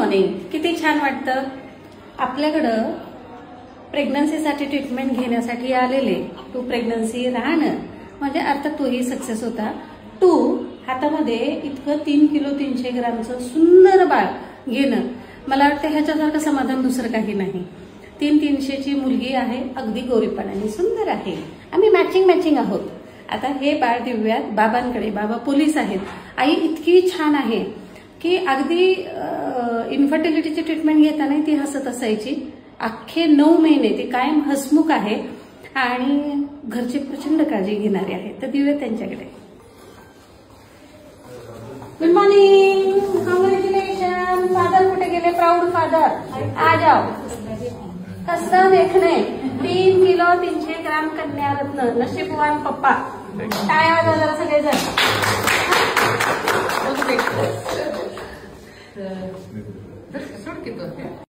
Morning. किती छान वाटतं. आपल्याकडं प्रेग्नन्सीसाठी ट्रीटमेंट घेण्यासाठी आलेले टू प्रेग्नन्सी राहणं म्हणजे अर्थात तोही सक्सेस होता. टू हातामध्ये इतकं 3 किलो 300 ग्रामचं सुंदर बाळ घेणं, मला वाटतं ह्याच्यासारखं समाधान दुसरं काही नाही. 300ची मुलगी आहे, अगदी गोरीपाण्याने सुंदर आहे. आम्ही मॅचिंग आहोत. आता हे बाळ देऊयात बाबांकडे. बाबा पोलीस आहेत. आई इतकी छान आहे की अगदी इन्फर्टिलिटीची ट्रीटमेंट घेताना ती हसत असायची. अख्खे 9 महिने ती कायम हसमुख आहे आणि घरची प्रचंड काळजी घेणारी आहे. तर देऊया त्यांच्याकडे. Good morning. कॉंग्रॅच्युलेशन. फादर कुठे गेले? Proud father. आ जाओ. कसं देखणे. 3 किलो 300 ग्राम कन्यारत्न. नशीबवान पप्पा. काय वाजा जरा सगळेजण.